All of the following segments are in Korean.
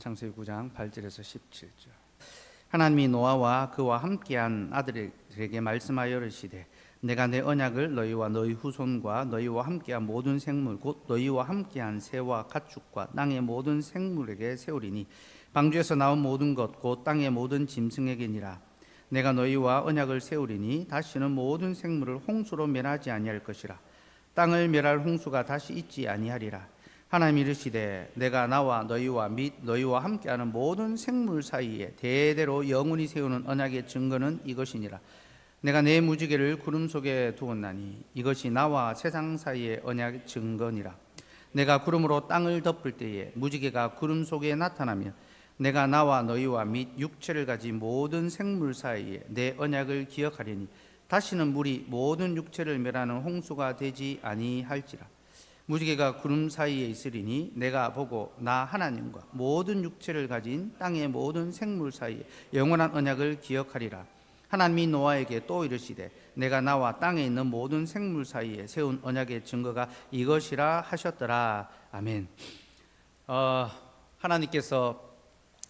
창세기 9장 8절에서 17절. 하나님이 노아와 그와 함께한 아들에게 말씀하여 이르시되 내가 내 언약을 너희와 너희 후손과 너희와 함께한 모든 생물 곧 너희와 함께한 새와 가축과 땅의 모든 생물에게 세우리니 방주에서 나온 모든 것 곧 땅의 모든 짐승에게니라. 내가 너희와 언약을 세우리니 다시는 모든 생물을 홍수로 멸하지 아니할 것이라. 땅을 멸할 홍수가 다시 있지 아니하리라. 하나님이 이르시되 내가 나와 너희와 및 너희와 함께하는 모든 생물 사이에 대대로 영원히 세우는 언약의 증거는 이것이니라. 내가 내 무지개를 구름 속에 두었나니 이것이 나와 세상 사이의 언약의 증거니라. 내가 구름으로 땅을 덮을 때에 무지개가 구름 속에 나타나며 내가 나와 너희와 및 육체를 가진 모든 생물 사이에 내 언약을 기억하리니 다시는 물이 모든 육체를 멸하는 홍수가 되지 아니할지라. 무지개가 구름 사이에 있으리니 내가 보고 나 하나님과 모든 육체를 가진 땅의 모든 생물 사이에 영원한 언약을 기억하리라. 하나님이 노아에게 또 이르시되 내가 나와 땅에 있는 모든 생물 사이에 세운 언약의 증거가 이것이라 하셨더라. 아멘. 하나님께서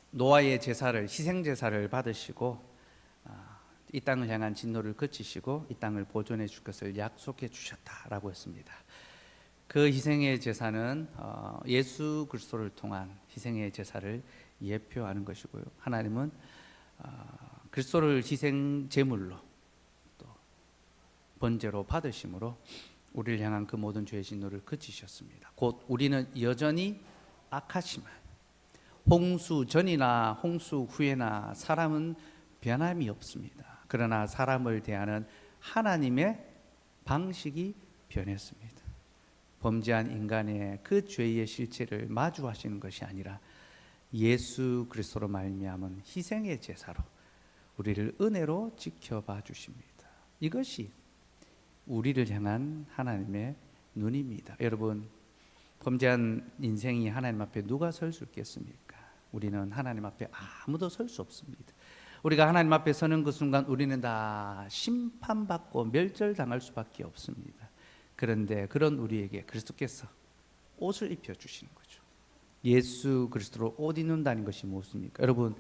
노아의 제사를 희생 제사를 받으시고 이 땅을 향한 진노를 그치시고 이 땅을 보존해 줄 것을 약속해 주셨다라고 했습니다. 그 희생의 제사는 예수 그리스도를 통한 희생의 제사를 예표하는 것이고요. 하나님은 그리스도를 희생 제물로 또 번제로 받으심으로 우리를 향한 그 모든 죄의 진노를 그치셨습니다. 곧 우리는 여전히 악하지만 홍수 전이나 홍수 후에나 사람은 변함이 없습니다. 그러나 사람을 대하는 하나님의 방식이 변했습니다. 범죄한 인간의 그 죄의 실체를 마주하시는 것이 아니라 예수 그리스도로 말미암은 희생의 제사로 우리를 은혜로 지켜봐 주십니다. 이것이 우리를 향한 하나님의 눈입니다. 여러분, 범죄한 인생이 하나님 앞에 누가 설 수 있겠습니까? 우리는 하나님 앞에 아무도 설 수 없습니다. 우리가 하나님 앞에 서는 그 순간 우리는 다 심판받고 멸절당할 수밖에 없습니다. 그런데 그런 우리에게 그리스도께서 옷을 입혀주시는 거죠. 예수 그리스도로 옷 입는다는 것이 무엇입니까? 여러분,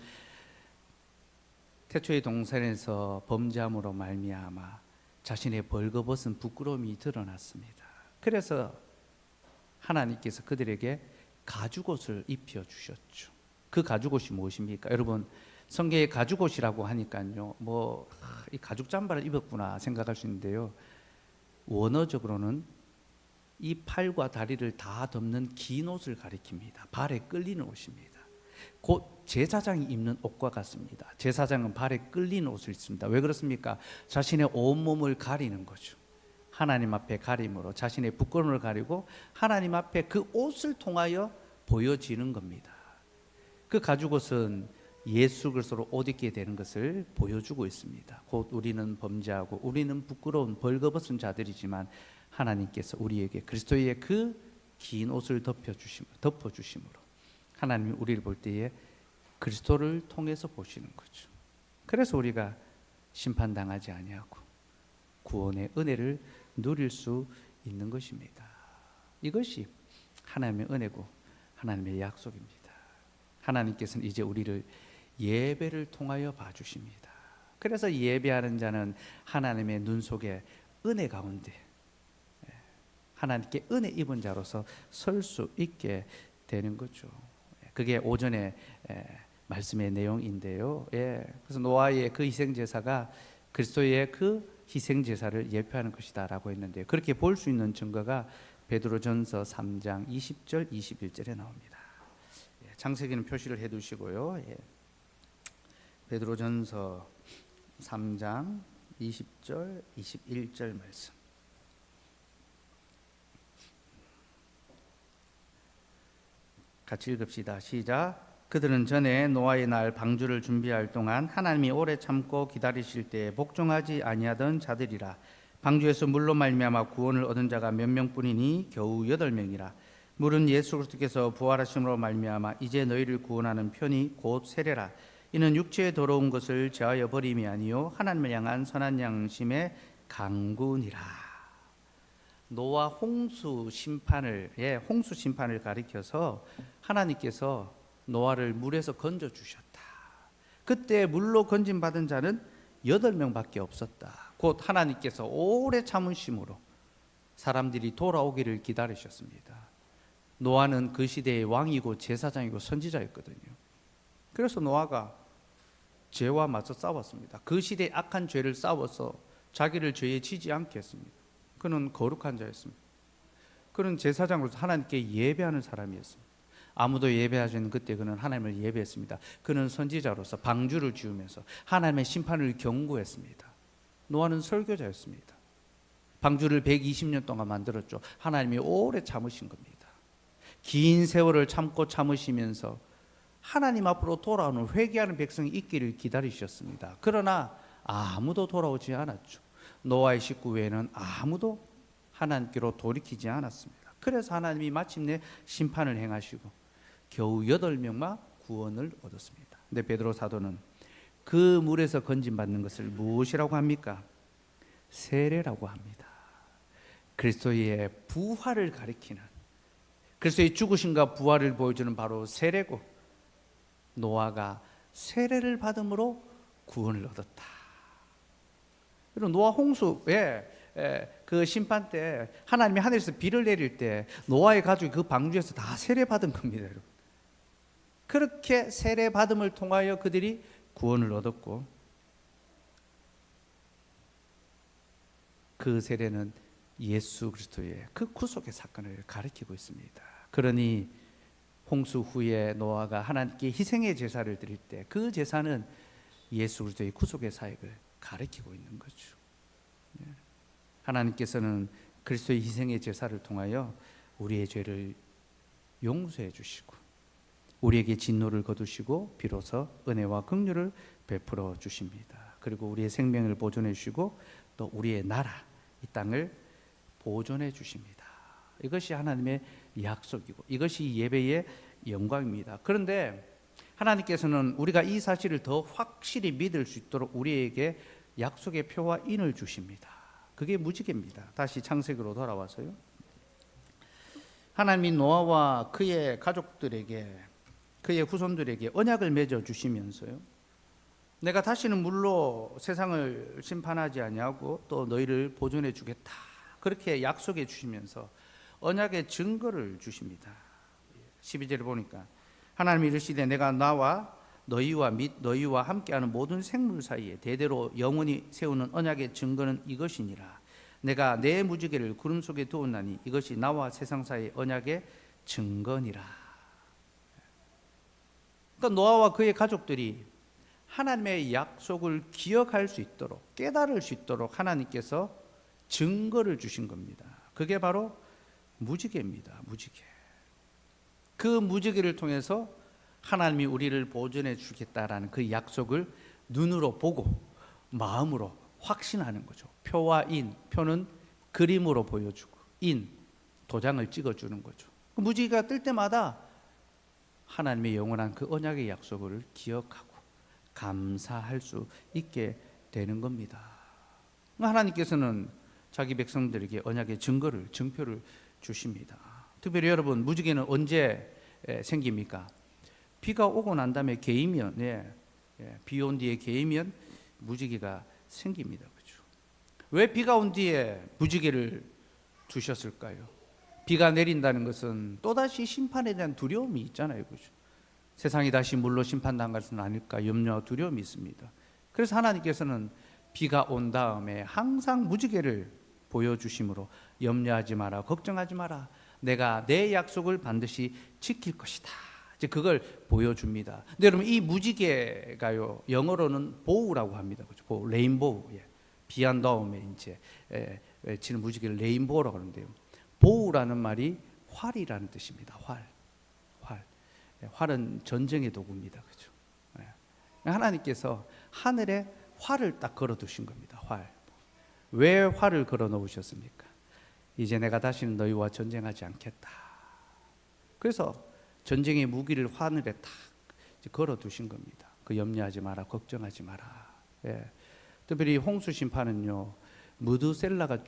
태초의 동산에서 범죄함으로 말미암아 자신의 벌거벗은 부끄러움이 드러났습니다. 그래서 하나님께서 그들에게 가죽옷을 입혀주셨죠. 그 가죽옷이 무엇입니까? 여러분, 성경에 가죽옷이라고 하니까요, 이 가죽 잠바를 입었구나 생각할 수 있는데요, 원어적으로는 이 팔과 다리를 다 덮는 긴 옷을 가리킵니다. 발에 끌리는 옷입니다. 곧 제사장이 입는 옷과 같습니다. 제사장은 발에 끌리는 옷을 입습니다. 왜 그렇습니까? 자신의 온몸을 가리는 거죠. 하나님 앞에 가림으로 자신의 부끄러움을 가리고 하나님 앞에 그 옷을 통하여 보여지는 겁니다. 그 가죽옷은 예수 그리스도로 옷 입게 되는 것을 보여주고 있습니다. 곧 우리는 범죄하고 우리는 부끄러운 벌거벗은 자들이지만 하나님께서 우리에게 그리스도의 그 긴 옷을 덮어주심으로 하나님이 우리를 볼 때에 그리스도를 통해서 보시는 거죠. 그래서 우리가 심판당하지 아니하고 구원의 은혜를 누릴 수 있는 것입니다. 이것이 하나님의 은혜고 하나님의 약속입니다. 하나님께서는 이제 우리를 예배를 통하여 봐주십니다. 그래서 예배하는 자는 하나님의 눈 속에 은혜 가운데 하나님께 은혜 입은 자로서 설 수 있게 되는 거죠. 그게 오전에 말씀의 내용인데요. 그래서 노아의 그 희생 제사가 그리스도의 그 희생 제사를 예표하는 것이다라고 했는데, 그렇게 볼 수 있는 증거가 베드로전서 3장 20절 21절에 나옵니다. 창세기는 표시를 해두시고요. 베드로전서 3장 20절 21절 말씀. 같이 읽읍시다. 시작. 그들은 전에 노아의 날 방주를 준비할 동안 하나님이 오래 참고 기다리실 때 복종하지 아니하던 자들이라. 방주에서 물로 말미암아 구원을 얻은 자가 몇 명뿐이니 겨우 8명이라. 물은 예수 그리스도께서 부활하심으로 말미암아 이제 너희를 구원하는 편이 곧 세례라. 이는 육체의 더러운 것을 제하여 버림이 아니요 하나님을 향한 선한 양심의 강군이라. 노아 홍수 심판을 가리켜서 하나님께서 노아를 물에서 건져 주셨다. 그때 물로 건진 받은 자는 8명밖에 없었다. 곧 하나님께서 오래 참으심으로 사람들이 돌아오기를 기다리셨습니다. 노아는 그 시대의 왕이고 제사장이고 선지자였거든요. 그래서 노아가 죄와 맞서 싸웠습니다. 그 시대의 악한 죄를 싸워서 자기를 죄에 지지 않게 했습니다. 그는 거룩한 자였습니다. 그는 제사장으로서 하나님께 예배하는 사람이었습니다. 아무도 예배하지 않는 그때 그는 하나님을 예배했습니다. 그는 선지자로서 방주를 지으면서 하나님의 심판을 경고했습니다. 노아는 설교자였습니다. 방주를 120년 동안 만들었죠. 하나님이 오래 참으신 겁니다. 긴 세월을 참고 참으시면서 하나님 앞으로 돌아오는 회개하는 백성이 있기를 기다리셨습니다. 그러나 아무도 돌아오지 않았죠. 노아의 식구 외에는 아무도 하나님께로 돌이키지 않았습니다. 그래서 하나님이 마침내 심판을 행하시고 겨우 8명만 구원을 얻었습니다. 근데 베드로 사도는 그 물에서 건진받는 것을 무엇이라고 합니까? 세례라고 합니다. 그리스도의 부활을 가리키는, 그리스도의 죽으심과 부활을 보여주는 바로 세례고, 노아가 세례를 받음으로 구원을 얻었다. 그리고 노아 홍수에 그 심판 때 하나님이 하늘에서 비를 내릴 때 노아의 가족이 그 방주에서 다 세례 받은 겁니다, 여러분. 그렇게 세례 받음을 통하여 그들이 구원을 얻었고, 그 세례는 예수 그리스도의 그 구속의 사건을 가리키고 있습니다. 그러니 홍수 후에 노아가 하나님께 희생의 제사를 드릴 때 그 제사는 예수 그리스도의 구속의 사역을 가리키고 있는 거죠. 하나님께서는 그리스도의 희생의 제사를 통하여 우리의 죄를 용서해 주시고 우리에게 진노를 거두시고 비로소 은혜와 긍휼을 베풀어 주십니다. 그리고 우리의 생명을 보존해 주시고 또 우리의 나라, 이 땅을 보존해 주십니다. 이것이 하나님의 약속이고 이것이 예배의 영광입니다. 그런데 하나님께서는 우리가 이 사실을 더 확실히 믿을 수 있도록 우리에게 약속의 표와 인을 주십니다. 그게 무지개입니다. 다시 창세기로 돌아와서요. 하나님이 노아와 그의 가족들에게, 그의 후손들에게 언약을 맺어 주시면서요, 내가 다시는 물로 세상을 심판하지 아니하고 또 너희를 보존해 주겠다, 그렇게 약속해 주시면서 언약의 증거를 주십니다. 12절을 보니까 하나님이 이르시되 내가 나와 너희와 및 너희와 함께하는 모든 생물 사이에 대대로 영원히 세우는 언약의 증거는 이것이니라. 내가 내 무지개를 구름 속에 두었나니 이것이 나와 세상 사이의 언약의 증거니라. 그러니까 노아와 그의 가족들이 하나님의 약속을 기억할 수 있도록, 깨달을 수 있도록 하나님께서 증거를 주신 겁니다. 그게 바로 무지개입니다. 무지개. 그 무지개를 통해서 하나님이 우리를 보존해 주겠다라는 그 약속을 눈으로 보고 마음으로 확신하는 거죠. 표와 인, 표는 그림으로 보여주고 인, 도장을 찍어주는 거죠. 그 무지개가 뜰 때마다 하나님의 영원한 그 언약의 약속을 기억하고 감사할 수 있게 되는 겁니다. 하나님께서는 자기 백성들에게 언약의 증거를, 증표를 주십니다. 특별히 여러분, 무지개는 언제 생깁니까? 비가 오고 난 다음에 개이면, 비 온 뒤에 개이면 무지개가 생깁니다. 그렇죠? 왜 비가 온 뒤에 무지개를 두셨을까요? 비가 내린다는 것은 또다시 심판에 대한 두려움이 있잖아요. 그렇죠? 세상이 다시 물로 심판당할 것은 아닐까 염려와 두려움이 있습니다. 그래서 하나님께서는 비가 온 다음에 항상 무지개를 보여주심으로 염려하지 마라, 걱정하지 마라, 내가 내 약속을 반드시 지킬 것이다, 이제 그걸 보여줍니다. 근데 여러분, 이 무지개가요, 영어로는 보우라고 합니다. 그렇죠? 보우, 레인보우. 비한 다음에 이제 치는 무지개를 레인보우라고 하는데요. 보우라는 말이 활이라는 뜻입니다. 활은 전쟁의 도구입니다. 그렇죠? 하나님께서 하늘에 활을 딱 걸어 두신 겁니다. 활. 왜 활을 걸어 놓으셨습니까? 이제 내가 다시는 너희와 전쟁하지 않겠다. 그래서 전쟁의 무기를 하늘에 탁 걸어 두신 겁니다. 그 염려하지 마라, 걱정하지 마라. 특별히 홍수 심판은요, 무드셀라가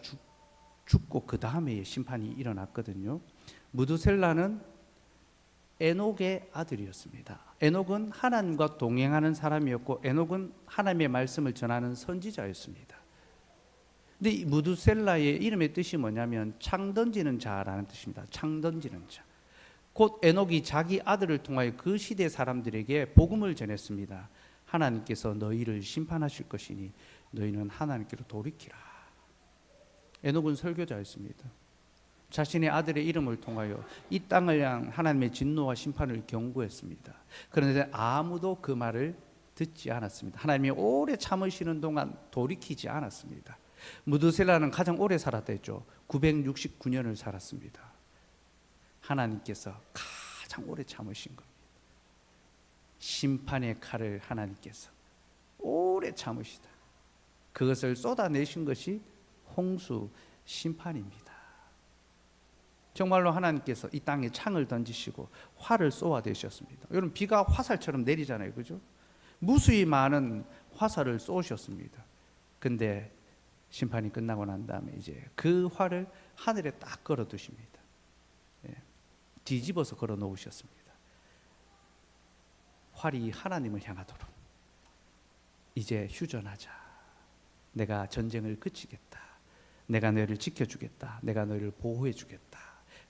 죽고 그 다음에 심판이 일어났거든요. 무드셀라는 에녹의 아들이었습니다. 에녹은 하나님과 동행하는 사람이었고 에녹은 하나님의 말씀을 전하는 선지자였습니다. 근데 이 무두셀라의 이름의 뜻이 뭐냐면 창 던지는 자라는 뜻입니다. 창 던지는 자. 곧 에녹이 자기 아들을 통하여 그 시대 사람들에게 복음을 전했습니다. 하나님께서 너희를 심판하실 것이니 너희는 하나님께로 돌이키라. 에녹은 설교자였습니다. 자신의 아들의 이름을 통하여 이 땅을 향한 하나님의 진노와 심판을 경고했습니다. 그런데 아무도 그 말을 듣지 않았습니다. 하나님이 오래 참으시는 동안 돌이키지 않았습니다. 무드셀라는 가장 오래 살았다 했죠. 969년을 살았습니다. 하나님께서 가장 오래 참으신 겁니다. 심판의 칼을 하나님께서 오래 참으시다. 그것을 쏟아내신 것이 홍수 심판입니다. 정말로 하나님께서 이 땅에 창을 던지시고 활을 쏘아대셨습니다. 여러분, 비가 화살처럼 내리잖아요, 그죠? 무수히 많은 화살을 쏘셨습니다. 근데 심판이 끝나고 난 다음에 이제 그 활을 하늘에 딱 걸어 두십니다. 예. 뒤집어서 걸어 놓으셨습니다. 활이 하나님을 향하도록 이제 휴전하자. 내가 전쟁을 그치겠다. 내가 너희를 지켜주겠다. 내가 너희를 보호해주겠다.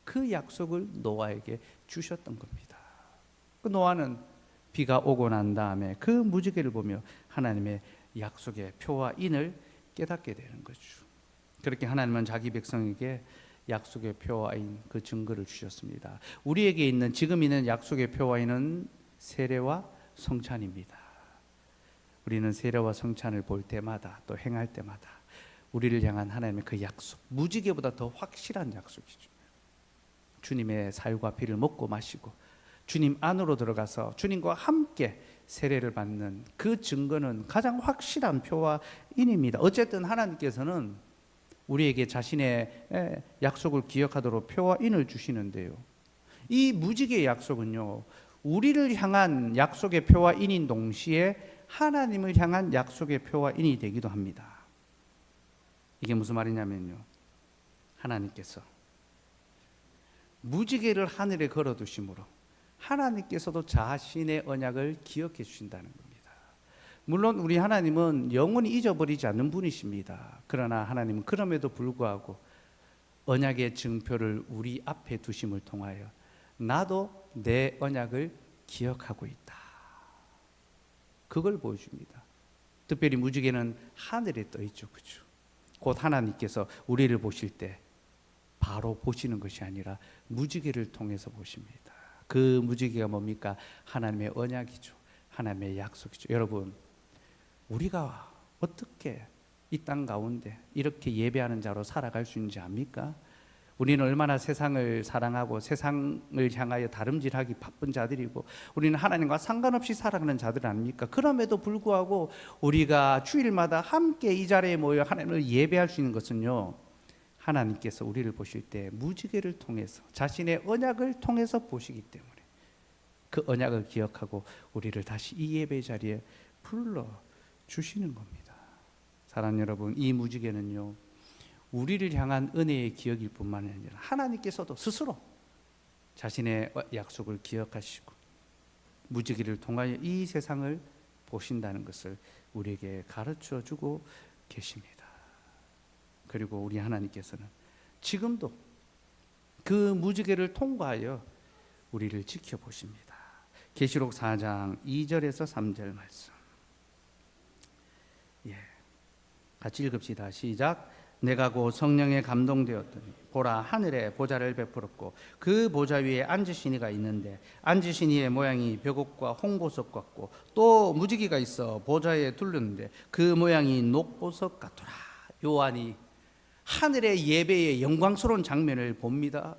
그 약속을 노아에게 주셨던 겁니다. 그 노아는 비가 오고 난 다음에 그 무지개를 보며 하나님의 약속의 표와 인을 깨닫게 되는 거죠. 그렇게 하나님은 자기 백성에게 약속의 표와 인, 그 증거를 주셨습니다. 우리에게 있는, 지금 있는 약속의 표와 인은 세례와 성찬입니다. 우리는 세례와 성찬을 볼 때마다 또 행할 때마다 우리를 향한 하나님의 그 약속, 무지개보다 더 확실한 약속이죠. 주님의 살과 피를 먹고 마시고 주님 안으로 들어가서 주님과 함께 세례를 받는 그 증거는 가장 확실한 표와 인입니다. 어쨌든 하나님께서는 우리에게 자신의 약속을 기억하도록 표와 인을 주시는데요, 이 무지개의 약속은요, 우리를 향한 약속의 표와 인인 동시에 하나님을 향한 약속의 표와 인이 되기도 합니다. 이게 무슨 말이냐면요, 하나님께서 무지개를 하늘에 걸어두심으로 하나님께서도 자신의 언약을 기억해 주신다는 겁니다. 물론 우리 하나님은 영원히 잊어버리지 않는 분이십니다. 그러나 하나님은 그럼에도 불구하고 언약의 증표를 우리 앞에 두심을 통하여 나도 내 언약을 기억하고 있다, 그걸 보여줍니다. 특별히 무지개는 하늘에 떠 있죠, 그렇죠? 곧 하나님께서 우리를 보실 때 바로 보시는 것이 아니라 무지개를 통해서 보십니다. 그 무지개가 뭡니까? 하나님의 언약이죠. 하나님의 약속이죠. 여러분, 우리가 어떻게 이 땅 가운데 이렇게 예배하는 자로 살아갈 수 있는지 압니까? 우리는 얼마나 세상을 사랑하고 세상을 향하여 다름질하기 바쁜 자들이고 우리는 하나님과 상관없이 살아가는 자들 아닙니까? 그럼에도 불구하고 우리가 주일마다 함께 이 자리에 모여 하나님을 예배할 수 있는 것은요, 하나님께서 우리를 보실 때 무지개를 통해서 자신의 언약을 통해서 보시기 때문에 그 언약을 기억하고 우리를 다시 이 예배 자리에 불러주시는 겁니다. 사랑하는 여러분, 이 무지개는요, 우리를 향한 은혜의 기억일 뿐만 아니라 하나님께서도 스스로 자신의 약속을 기억하시고 무지개를 통하여 이 세상을 보신다는 것을 우리에게 가르쳐주고 계십니다. 그리고 우리 하나님께서는 지금도 그 무지개를 통과하여 우리를 지켜보십니다. 계시록 4장 2절에서 3절 말씀, 같이 읽읍시다. 시작. 내가 곧 성령에 감동되었더니 보라, 하늘에 보좌를 베풀었고 그 보좌 위에 앉으신 이가 있는데 앉으신 이의 모양이 벽옥과 홍보석 같고 또 무지개가 있어 보좌에 둘렀는데 그 모양이 녹보석 같더라. 요한이 하늘의 예배의 영광스러운 장면을 봅니다.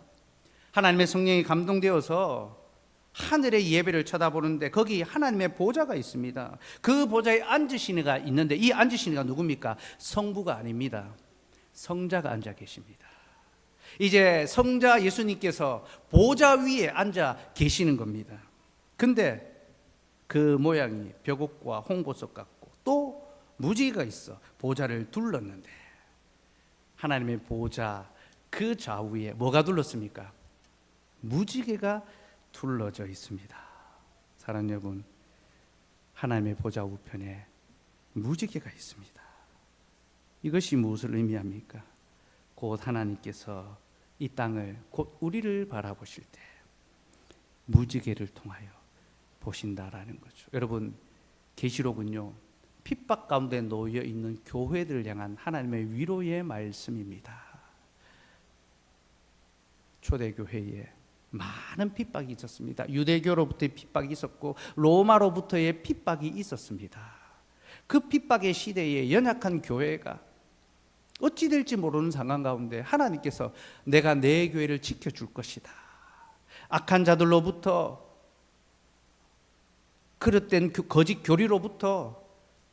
하나님의 성령이 감동되어서 하늘의 예배를 쳐다보는데 거기 하나님의 보좌가 있습니다. 그 보좌에 앉으신 이가 있는데 이 앉으신 이가 누굽니까? 성부가 아닙니다. 성자가 앉아 계십니다. 이제 성자 예수님께서 보좌 위에 앉아 계시는 겁니다. 근데 그 모양이 벽옥과 홍보석 같고 또 무지개가 있어 보좌를 둘렀는데 하나님의 보좌 그 좌우에 뭐가 둘렀습니까? 무지개가 둘러져 있습니다. 사랑하는 여러분, 하나님의 보좌 우편에 무지개가 있습니다. 이것이 무엇을 의미합니까? 곧 하나님께서 이 땅을, 곧 우리를 바라보실 때 무지개를 통하여 보신다라는 거죠. 여러분, 계시록은요, 핍박 가운데 놓여 있는 교회들을 향한 하나님의 위로의 말씀입니다. 초대교회에 많은 핍박이 있었습니다. 유대교로부터의 핍박이 있었고 로마로부터의 핍박이 있었습니다. 그 핍박의 시대에 연약한 교회가 어찌 될지 모르는 상황 가운데 하나님께서 내가 내 교회를 지켜줄 것이다, 악한 자들로부터, 그릇된 거짓 교리로부터,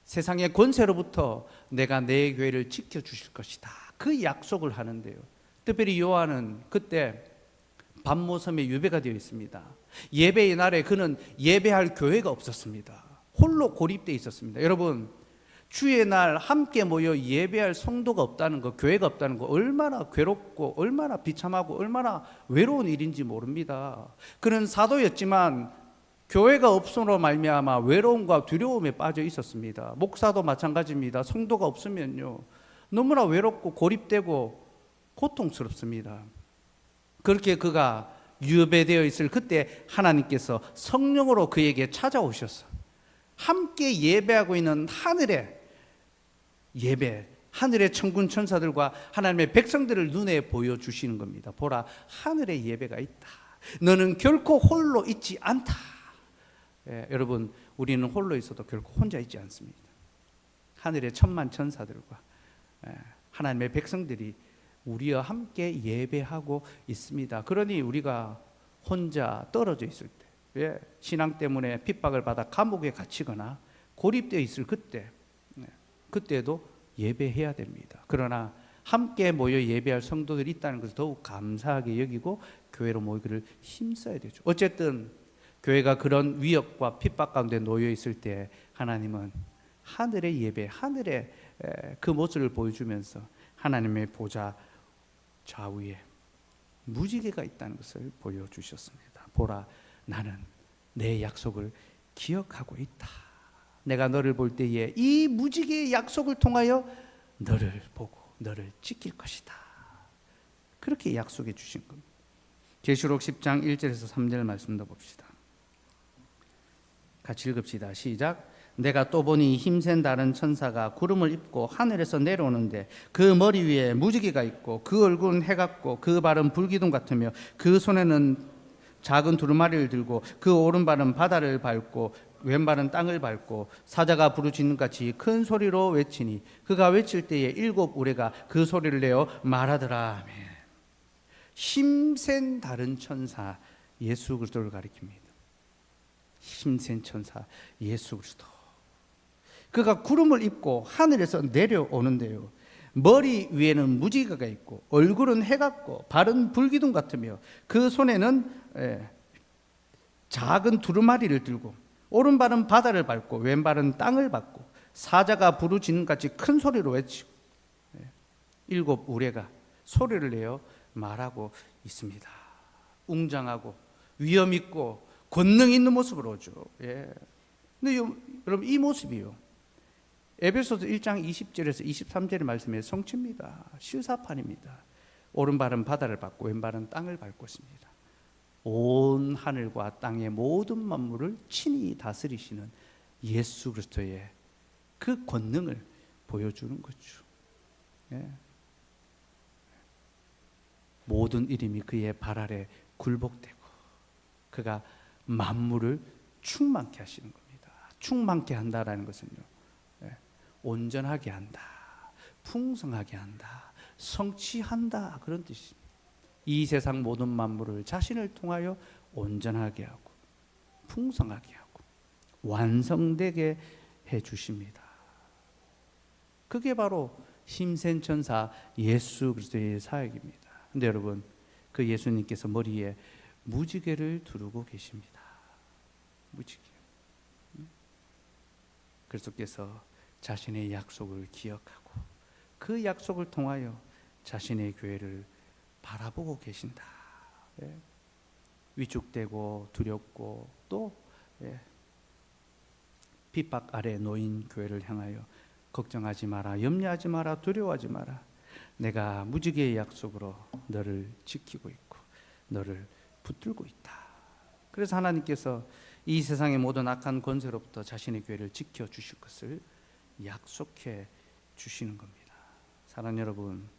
세상의 권세로부터 내가 내 교회를 지켜주실 것이다, 그 약속을 하는데요, 특별히 요한은 그때 밤모섬에 예배가 되어 있습니다. 예배의 날에 그는 예배할 교회가 없었습니다. 홀로 고립되어 있었습니다. 여러분, 주의 날 함께 모여 예배할 성도가 없다는 거, 교회가 없다는 거 얼마나 괴롭고 얼마나 비참하고 얼마나 외로운 일인지 모릅니다. 그는 사도였지만 교회가 없음으로 말미암아 외로움과 두려움에 빠져 있었습니다. 목사도 마찬가지입니다. 성도가 없으면요, 너무나 외롭고 고립되고 고통스럽습니다. 그렇게 그가 유배되어 있을 그때 하나님께서 성령으로 그에게 찾아오셔서 함께 예배하고 있는 하늘의 예배, 하늘의 천군 천사들과 하나님의 백성들을 눈에 보여주시는 겁니다. 보라, 하늘의 예배가 있다. 너는 결코 홀로 있지 않다. 여러분, 우리는 홀로 있어도 결코 혼자 있지 않습니다. 하늘의 천만 천사들과 하나님의 백성들이 우리와 함께 예배하고 있습니다. 그러니 우리가 혼자 떨어져 있을 때, 신앙 때문에 핍박을 받아 감옥에 갇히거나 고립되어 있을 그때도 예배해야 됩니다. 그러나 함께 모여 예배할 성도들이 있다는 것을 더욱 감사하게 여기고 교회로 모이기를 힘써야 되죠. 어쨌든 교회가 그런 위협과 핍박 가운데 놓여 있을 때 하나님은 하늘의 예배, 하늘의 그 모습을 보여주면서 하나님의 보좌 좌우에 무지개가 있다는 것을 보여주셨습니다. 보라, 나는 내 약속을 기억하고 있다. 내가 너를 볼 때에 이 무지개의 약속을 통하여 너를 보고 너를 지킬 것이다. 그렇게 약속해 주신 겁니다. 계시록 10장 1절에서 3절 말씀도 봅시다. 같이 읽읍시다. 시작. 내가 또 보니 힘센 다른 천사가 구름을 입고 하늘에서 내려오는데 그 머리 위에 무지개가 있고 그 얼굴은 해 같고 그 발은 불기둥 같으며 그 손에는 작은 두루마리를 들고 그 오른발은 바다를 밟고 왼발은 땅을 밟고 사자가 부르짖는 같이 큰 소리로 외치니 그가 외칠 때에 일곱 우레가 그 소리를 내어 말하더라. 힘센 다른 천사 예수 그리스도를 가리킵니다. 힘센 천사 예수 그리스도. 그가 구름을 입고 하늘에서 내려오는데요, 머리 위에는 무지개가 있고 얼굴은 해 같고 발은 불기둥 같으며 그 손에는 작은 두루마리를 들고 오른발은 바다를 밟고 왼발은 땅을 밟고 사자가 부르짖는 같이 큰 소리로 외치고 일곱 우레가 소리를 내어 말하고 있습니다. 웅장하고 위엄 있고 권능 있는 모습으로 오죠. 근데 여러분, 이 모습이요, 에베소서 1장 20절에서 23절의 말씀의 성취입니다. 실사판입니다. 오른발은 바다를 밟고 왼발은 땅을 밟고 있습니다. 온 하늘과 땅의 모든 만물을 친히 다스리시는 예수 그리스도의 그 권능을 보여주는 거죠. 모든 이름이 그의 발 아래 굴복되고 그가 만물을 충만케 하시는 겁니다. 충만케 한다라는 것은요, 온전하게 한다, 풍성하게 한다, 성취한다, 그런 뜻입니다. 이 세상 모든 만물을 자신을 통하여 온전하게 하고 풍성하게 하고 완성되게 해주십니다. 그게 바로 힘센 천사 예수 그리스도의 사역입니다. 그런데 여러분, 그 예수님께서 머리에 무지개를 두르고 계십니다. 무지개. 그리스도께서 자신의 약속을 기억하고 그 약속을 통하여 자신의 교회를 바라보고 계신다. 위축되고 두렵고 또 핍박 아래 놓인 교회를 향하여 걱정하지 마라, 염려하지 마라, 두려워하지 마라. 내가 무지개의 약속으로 너를 지키고 있고 너를 붙들고 있다. 그래서 하나님께서 이 세상의 모든 악한 권세로부터 자신의 교회를 지켜주실 것을 약속해 주시는 겁니다. 사랑하는 여러분,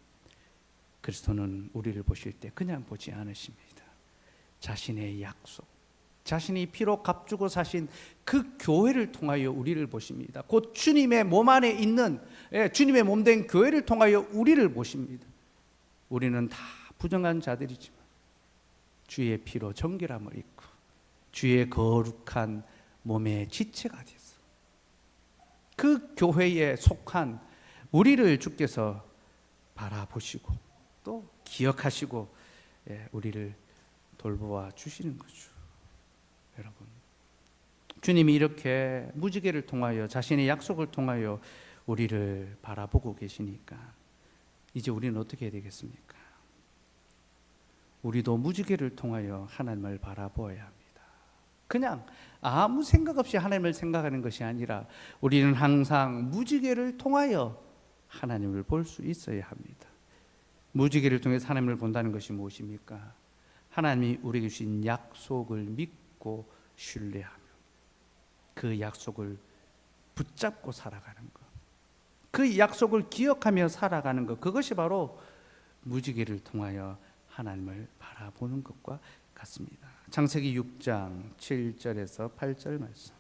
그리스도는 우리를 보실 때 그냥 보지 않으십니다. 자신의 약속, 자신이 피로 값주고 사신 그 교회를 통하여 우리를 보십니다. 곧 주님의 몸 안에 있는 주님의 몸된 교회를 통하여 우리를 보십니다. 우리는 다 부정한 자들이지만 주의 피로 정결함을 입고 주의 거룩한 몸의 지체가 되어서 그 교회에 속한 우리를 주께서 바라보시고 또 기억하시고 우리를 돌보아 주시는 거죠. 여러분, 주님이 이렇게 무지개를 통하여 자신의 약속을 통하여 우리를 바라보고 계시니까 이제 우리는 어떻게 해야 되겠습니까? 우리도 무지개를 통하여 하나님을 바라보아야 합니다. 그냥 아무 생각 없이 하나님을 생각하는 것이 아니라 우리는 항상 무지개를 통하여 하나님을 볼 수 있어야 합니다. 무지개를 통해서 하나님을 본다는 것이 무엇입니까? 하나님이 우리에게 주신 약속을 믿고 신뢰하며 그 약속을 붙잡고 살아가는 것, 그 약속을 기억하며 살아가는 것, 그것이 바로 무지개를 통하여 하나님을 바라보는 것과 같습니다. 창세기 6장 7절에서 8절 말씀.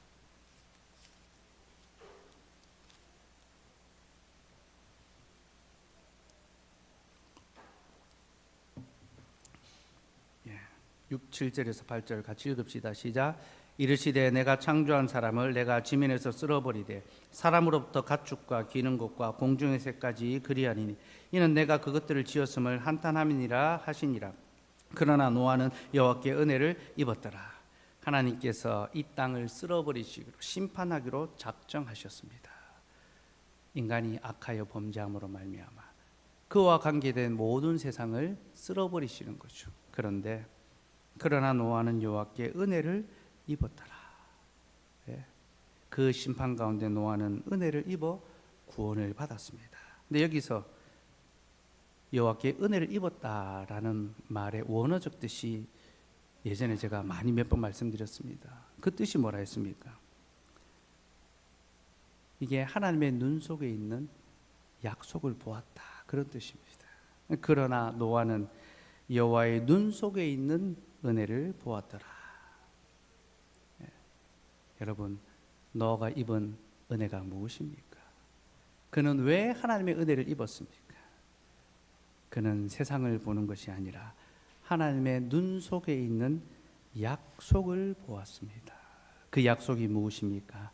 예, 6, 7절에서 8절 같이 읽읍시다. 시작. 이르시되 내가 창조한 사람을 내가 지면에서 쓸어버리되 사람으로부터 가축과 기는 것과 공중의 새까지 그리하리니 이는 내가 그것들을 지었음을 한탄함이니라 하시니라. 그러나 노아는 여호와께 은혜를 입었더라. 하나님께서 이 땅을 쓸어버리시기로 심판하기로 작정하셨습니다. 인간이 악하여 범죄함으로 말미암아 그와 관계된 모든 세상을 쓸어버리시는 거죠. 그러나 노아는 여호와께 은혜를 입었더라. 그 심판 가운데 노아는 은혜를 입어 구원을 받았습니다. 근데 여기서 여호와께 은혜를 입었다라는 말의 원어적 뜻이 예전에 제가 몇 번 말씀드렸습니다. 그 뜻이 뭐라 했습니까? 이게 하나님의 눈 속에 있는 약속을 보았다, 그런 뜻입니다. 그러나 노아는 여호와의 눈 속에 있는 은혜를 보았더라. 여러분, 노아가 입은 은혜가 무엇입니까? 그는 왜 하나님의 은혜를 입었습니까? 그는 세상을 보는 것이 아니라 하나님의 눈 속에 있는 약속을 보았습니다. 그 약속이 무엇입니까?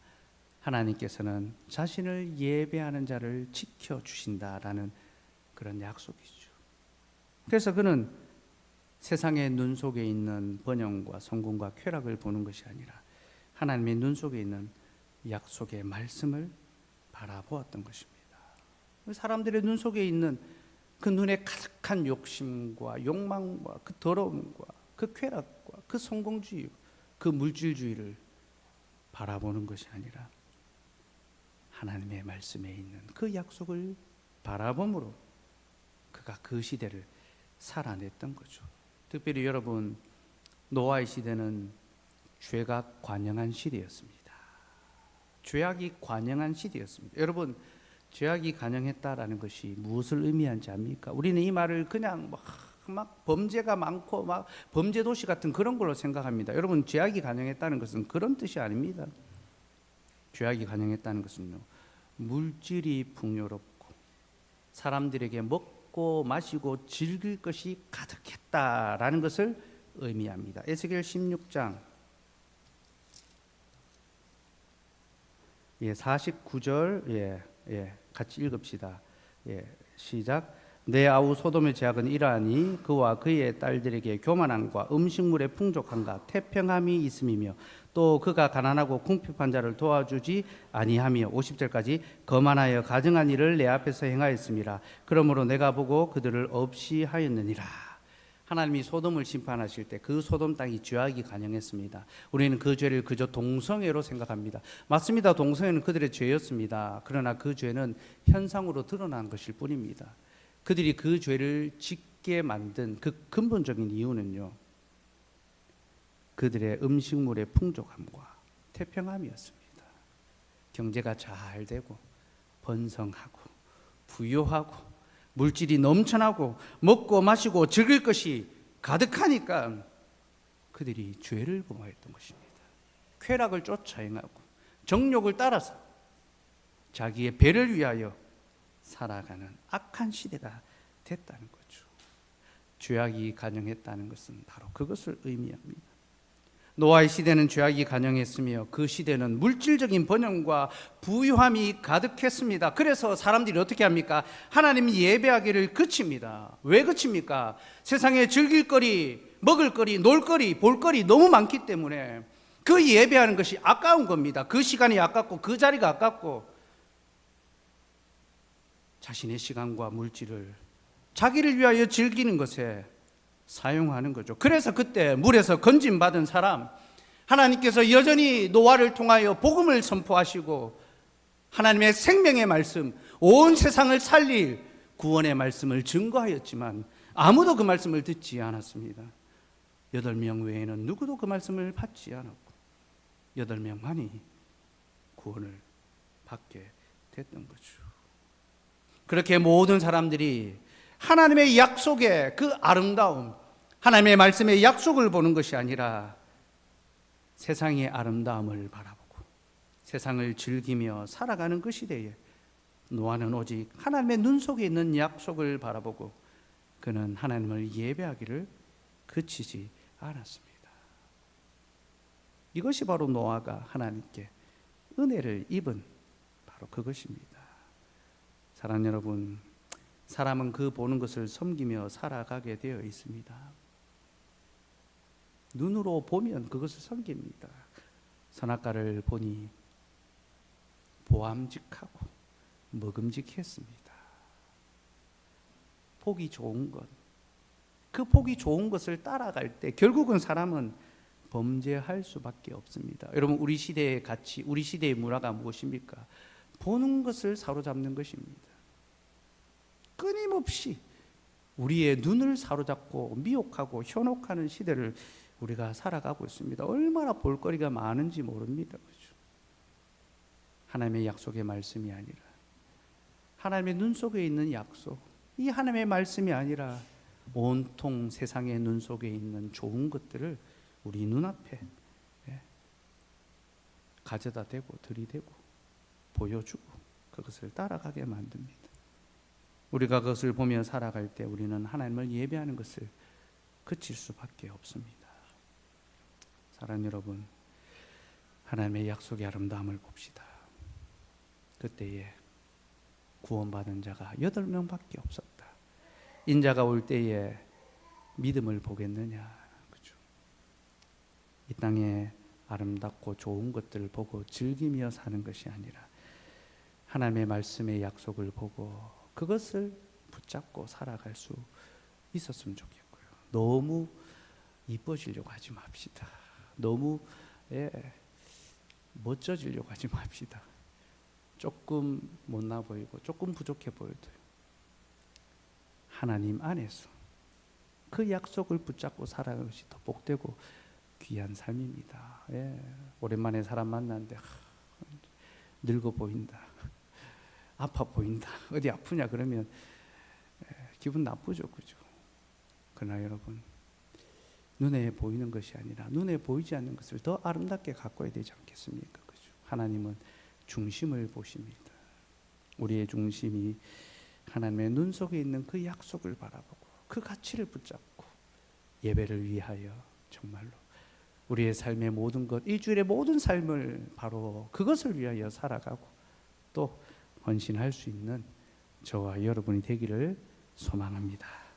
하나님께서는 자신을 예배하는 자를 지켜주신다라는 그런 약속이죠. 그래서 그는 세상의 눈 속에 있는 번영과 성공과 쾌락을 보는 것이 아니라 하나님의 눈 속에 있는 약속의 말씀을 바라보았던 것입니다. 사람들의 눈 속에 있는 그 눈에 가득한 욕심과 욕망과 그 더러움과 그 쾌락과 그 성공주의, 그 물질주의를 바라보는 것이 아니라 하나님의 말씀에 있는 그 약속을 바라봄으로 그가 그 시대를 살아냈던 거죠. 특별히 여러분, 노아의 시대는 죄가 관영한 시대였습니다. 죄악이 관영한 시대였습니다. 여러분, 죄악이 관영했다라는 것이 무엇을 의미하는지 압니까? 우리는 이 말을 그냥 막 범죄가 많고 막 범죄 도시 같은 그런 걸로 생각합니다. 여러분, 죄악이 관영했다는 것은 그런 뜻이 아닙니다. 죄악이 관영했다는 것은요, 물질이 풍요롭고 사람들에게 먹고 마시고 즐길 것이 가득했다라는 것을 의미합니다. 에스겔 16장 49절 같이 읽읍시다. 시작. 내 아우 소돔의 죄악은 이러하니 그와 그의 딸들에게 교만함과 음식물의 풍족함과 태평함이 있음이며 또 그가 가난하고 궁핍한 자를 도와주지 아니하며 50절까지 거만하여 가증한 일을 내 앞에서 행하였음이라. 그러므로 내가 보고 그들을 없이 하였느니라. 하나님이 소돔을 심판하실 때 그 소돔 땅이 죄악이 간영했습니다. 우리는 그 죄를 그저 동성애로 생각합니다. 맞습니다. 동성애는 그들의 죄였습니다. 그러나 그 죄는 현상으로 드러난 것일 뿐입니다. 그들이 그 죄를 짓게 만든 그 근본적인 이유는요, 그들의 음식물의 풍족함과 태평함이었습니다. 경제가 잘 되고 번성하고 부유하고 물질이 넘쳐나고 먹고 마시고 즐길 것이 가득하니까 그들이 죄를 범하였던 것입니다. 쾌락을 쫓아 행하고 정욕을 따라서 자기의 배를 위하여 살아가는 악한 시대가 됐다는 거죠. 죄악이 간영했다는 것은 바로 그것을 의미합니다. 노아의 시대는 죄악이 간영했으며 그 시대는 물질적인 번영과 부유함이 가득했습니다. 그래서 사람들이 어떻게 합니까? 하나님 예배하기를 그칩니다. 왜 그칩니까? 세상에 즐길 거리, 먹을 거리, 놀 거리, 볼 거리 너무 많기 때문에 그 예배하는 것이 아까운 겁니다. 그 시간이 아깝고 그 자리가 아깝고 자신의 시간과 물질을 자기를 위하여 즐기는 것에 사용하는 거죠. 그래서 그때 물에서 건짐받은 사람, 하나님께서 여전히 노아를 통하여 복음을 선포하시고 하나님의 생명의 말씀, 온 세상을 살릴 구원의 말씀을 증거하였지만 아무도 그 말씀을 듣지 않았습니다. 8명 외에는 누구도 그 말씀을 받지 않았고 8명만이 구원을 받게 됐던 거죠. 그렇게 모든 사람들이 하나님의 약속의 그 아름다움, 하나님의 말씀의 약속을 보는 것이 아니라 세상의 아름다움을 바라보고 세상을 즐기며 살아가는 그 시대에 노아는 오직 하나님의 눈 속에 있는 약속을 바라보고 그는 하나님을 예배하기를 그치지 않았습니다. 이것이 바로 노아가 하나님께 은혜를 입은 바로 그것입니다. 사랑하는 여러분, 사람은 그 보는 것을 섬기며 살아가게 되어 있습니다. 눈으로 보면 그것을 섬깁니다. 선악과를 보니 보암직하고 먹음직했습니다. 보기 좋은 것, 그 보기 좋은 것을 따라갈 때 결국은 사람은 범죄할 수밖에 없습니다. 여러분, 우리 시대의 가치, 우리 시대의 문화가 무엇입니까? 보는 것을 사로잡는 것입니다. 끊임없이 우리의 눈을 사로잡고 미혹하고 현혹하는 시대를 우리가 살아가고 있습니다. 얼마나 볼거리가 많은지 모릅니다. 그렇죠? 하나님의 약속의 말씀이 아니라 하나님의 눈 속에 있는 약속, 이 하나님의 말씀이 아니라 온통 세상의 눈 속에 있는 좋은 것들을 우리 눈앞에 가져다 대고 들이대고 보여주고 그것을 따라가게 만듭니다. 우리가 그것을 보며 살아갈 때 우리는 하나님을 예배하는 것을 그칠 수밖에 없습니다. 사랑하는 여러분, 하나님의 약속의 아름다움을 봅시다. 그때에 구원받은 자가 8명밖에 없었다. 인자가 올 때에 믿음을 보겠느냐. 그죠? 이 땅에 아름답고 좋은 것들을 보고 즐기며 사는 것이 아니라 하나님의 말씀의 약속을 보고 그것을 붙잡고 살아갈 수 있었으면 좋겠고요. 너무 이뻐지려고 하지 맙시다. 너무 멋져지려고 하지 맙시다. 조금 못나 보이고 조금 부족해 보여도 하나님 안에서 그 약속을 붙잡고 살아가는 것이 더 복되고 귀한 삶입니다. 오랜만에 사람 만났는데 늙어 보인다, 아파 보인다, 어디 아프냐 그러면 기분 나쁘죠, 그죠? 그러나 여러분, 눈에 보이는 것이 아니라 눈에 보이지 않는 것을 더 아름답게 가꿔야 되지 않겠습니까? 그죠? 하나님은 중심을 보십니다. 우리의 중심이 하나님의 눈 속에 있는 그 약속을 바라보고 그 가치를 붙잡고 예배를 위하여 정말로 우리의 삶의 모든 것, 일주일의 모든 삶을 바로 그것을 위하여 살아가고 또 헌신할 수 있는 저와 여러분이 되기를 소망합니다.